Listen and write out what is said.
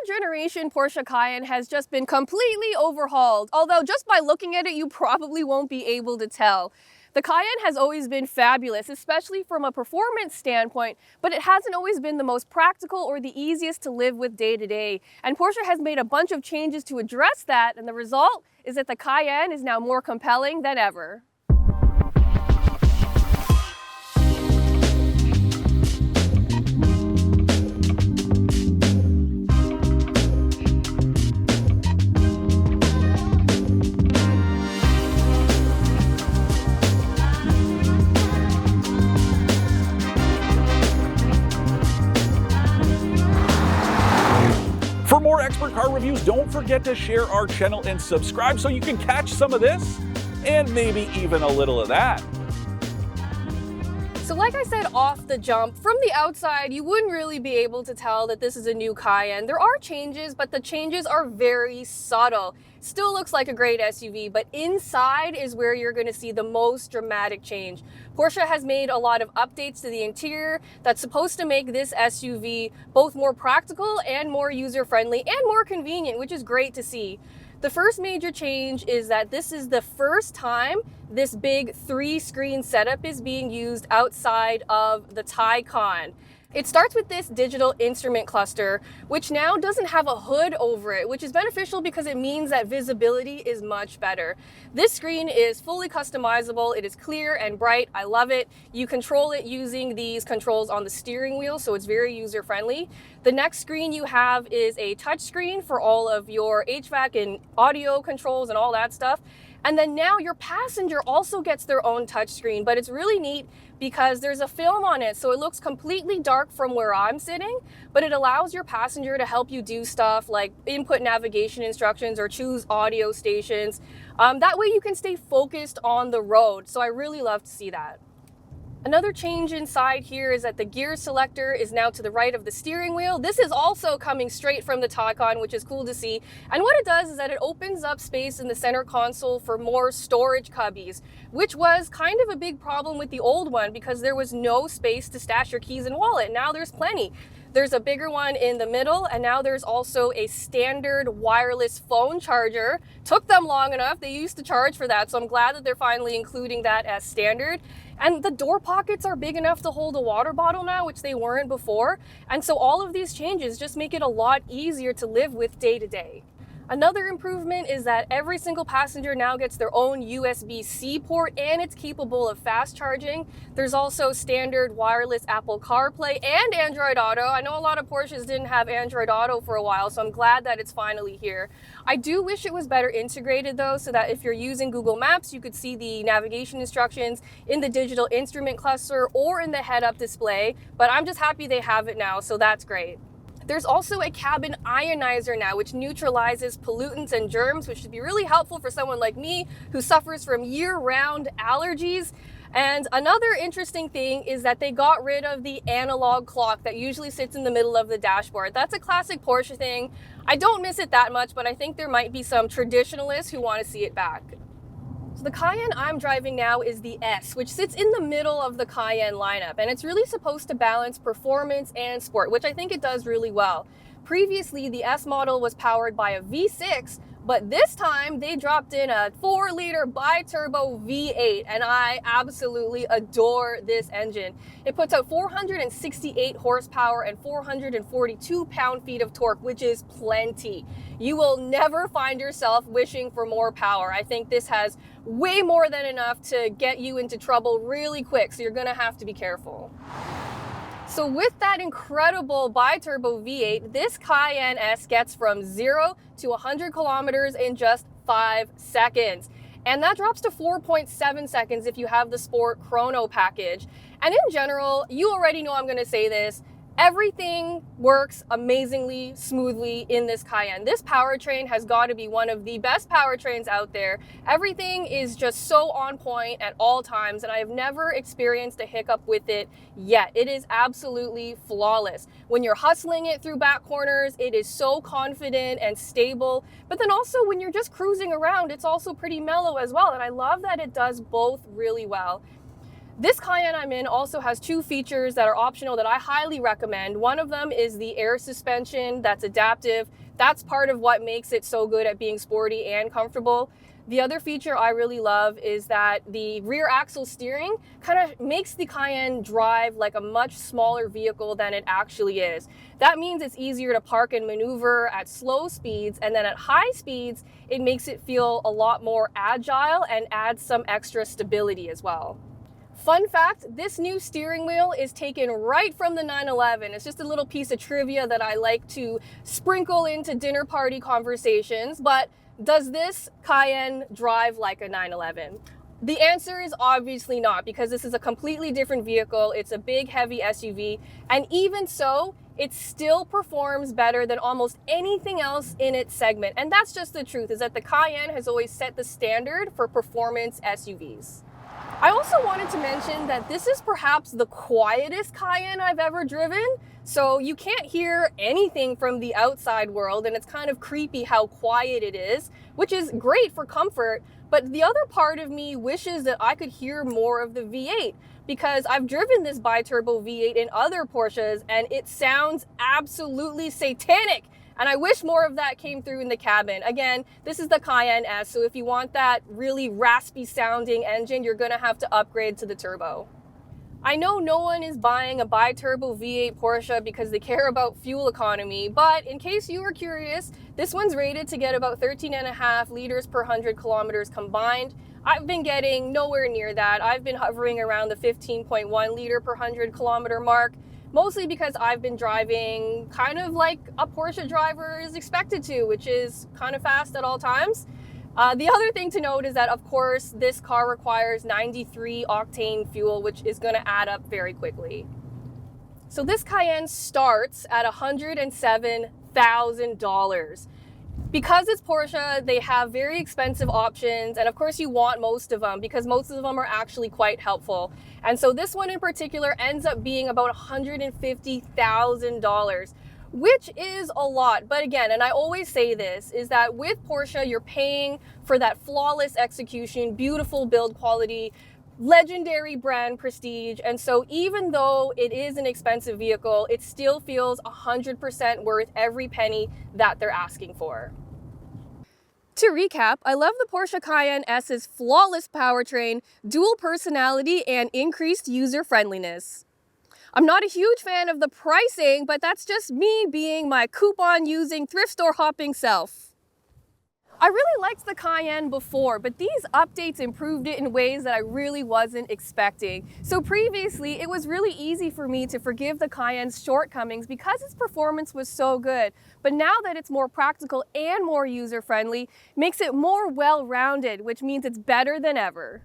third generation Porsche Cayenne has just been completely overhauled, although just by looking at it, you probably won't be able to tell. The Cayenne has always been fabulous, especially from a performance standpoint, but it hasn't always been the most practical or the easiest to live with day to day. And Porsche has made a bunch of changes to address that, and the result is that the Cayenne is now more compelling than ever. For more expert car reviews, don't forget to share our channel and subscribe so you can catch some of this and maybe even a little of that. So like I said off the jump, from the outside, you wouldn't really be able to tell that this is a new Cayenne. There are changes, but the changes are very subtle. Still looks like a great SUV, but inside is where you're going to see the most dramatic change. Porsche has made a lot of updates to the interior that's supposed to make this SUV both more practical and more user-friendly and more convenient, which is great to see. The first major change is that this is the first time this big 3-screen setup is being used outside of the Taycan. It starts with this digital instrument cluster, which now doesn't have a hood over it, which is beneficial because it means that visibility is much better. This screen is fully customizable. It is clear and bright. I love it. You control it using these controls on the steering wheel, so it's very user-friendly. The next screen you have is a touch screen for all of your HVAC and audio controls and all that stuff. And then now your passenger also gets their own touchscreen, but it's really neat because there's a film on it. So it looks completely dark from where I'm sitting, but it allows your passenger to help you do stuff like input navigation instructions or choose audio stations. That way you can stay focused on the road. So I really love to see that. Another change inside here is that the gear selector is now to the right of the steering wheel. This is also coming straight from the Taycan, which is cool to see. And what it does is that it opens up space in the center console for more storage cubbies, which was kind of a big problem with the old one because there was no space to stash your keys and wallet. Now there's plenty. There's a bigger one in the middle, and now there's also a standard wireless phone charger. Took them long enough. They used to charge for that, so I'm glad that they're finally including that as standard. And the door pockets are big enough to hold a water bottle now, which they weren't before. And so all of these changes just make it a lot easier to live with day to day. Another improvement is that every single passenger now gets their own USB-C port, and it's capable of fast charging. There's also standard wireless Apple CarPlay and Android Auto. I know a lot of Porsches didn't have Android Auto for a while, so I'm glad that it's finally here. I do wish it was better integrated though, so that if you're using Google Maps, you could see the navigation instructions in the digital instrument cluster or in the head-up display, but I'm just happy they have it now, so that's great. There's also a cabin ionizer now, which neutralizes pollutants and germs, which should be really helpful for someone like me who suffers from year-round allergies. And another interesting thing is that they got rid of the analog clock that usually sits in the middle of the dashboard. That's a classic Porsche thing. I don't miss it that much, but I think there might be some traditionalists who want to see it back. So the Cayenne I'm driving now is the S, which sits in the middle of the Cayenne lineup, and it's really supposed to balance performance and sport, which I think it does really well. Previously, the S model was powered by a V6, but this time they dropped in a 4-liter bi-turbo V8, and I absolutely adore this engine. It puts out 468 horsepower and 442 pound-feet of torque, which is plenty. You will never find yourself wishing for more power. I think this has way more than enough to get you into trouble really quick, so you're gonna have to be careful. So with that incredible bi-turbo V8, this Cayenne S gets from 0 to 100 kilometers in just 5 seconds. And that drops to 4.7 seconds if you have the Sport Chrono package. And in general, you already know I'm gonna say this, everything works amazingly smoothly in this Cayenne. This powertrain has got to be one of the best powertrains out there. Everything is just so on point at all times, and I have never experienced a hiccup with it yet. It is absolutely flawless. When you're hustling it through back corners, it is so confident and stable. But then also when you're just cruising around, it's also pretty mellow as well. And I love that it does both really well. This Cayenne I'm in also has two features that are optional that I highly recommend. One of them is the air suspension that's adaptive. That's part of what makes it so good at being sporty and comfortable. The other feature I really love is that the rear axle steering kind of makes the Cayenne drive like a much smaller vehicle than it actually is. That means it's easier to park and maneuver at slow speeds, and then at high speeds, it makes it feel a lot more agile and adds some extra stability as well. Fun fact, this new steering wheel is taken right from the 911. It's just a little piece of trivia that I like to sprinkle into dinner party conversations, but does this Cayenne drive like a 911? The answer is obviously not, because this is a completely different vehicle. It's a big, heavy SUV, and even so, it still performs better than almost anything else in its segment. And that's just the truth, is that the Cayenne has always set the standard for performance SUVs. I also wanted to mention that this is perhaps the quietest Cayenne I've ever driven. So you can't hear anything from the outside world, and it's kind of creepy how quiet it is, which is great for comfort. But the other part of me wishes that I could hear more of the V8, because I've driven this bi-turbo V8 in other Porsches and it sounds absolutely satanic. And I wish more of that came through in the cabin. Again, this is the Cayenne S, so if you want that really raspy sounding engine, you're gonna have to upgrade to the turbo. I know no one is buying a bi-turbo V8 Porsche because they care about fuel economy, but in case you were curious, this one's rated to get about 13.5 liters per 100 kilometers combined. I've been getting nowhere near that. I've been hovering around the 15.1 liter per 100 kilometer mark, mostly because I've been driving kind of like a Porsche driver is expected to, which is kind of fast at all times. The other thing to note is that, of course, this car requires 93 octane fuel, which is going to add up very quickly. So this Cayenne starts at $107,000. Because it's Porsche, they have very expensive options, and of course you want most of them because most of them are actually quite helpful. And so this one in particular ends up being about $150,000, which is a lot. But again, and I always say this, is that with Porsche, you're paying for that flawless execution, beautiful build quality, legendary brand prestige. And so even though it is an expensive vehicle, it still feels 100% worth every penny that they're asking for. To recap, I love the Porsche Cayenne S's flawless powertrain, dual personality, and increased user friendliness. I'm not a huge fan of the pricing, but that's just me being my coupon-using, thrift store hopping self. I really liked the Cayenne before, but these updates improved it in ways that I really wasn't expecting. So previously, it was really easy for me to forgive the Cayenne's shortcomings because its performance was so good. But now that it's more practical and more user-friendly, makes it more well-rounded, which means it's better than ever.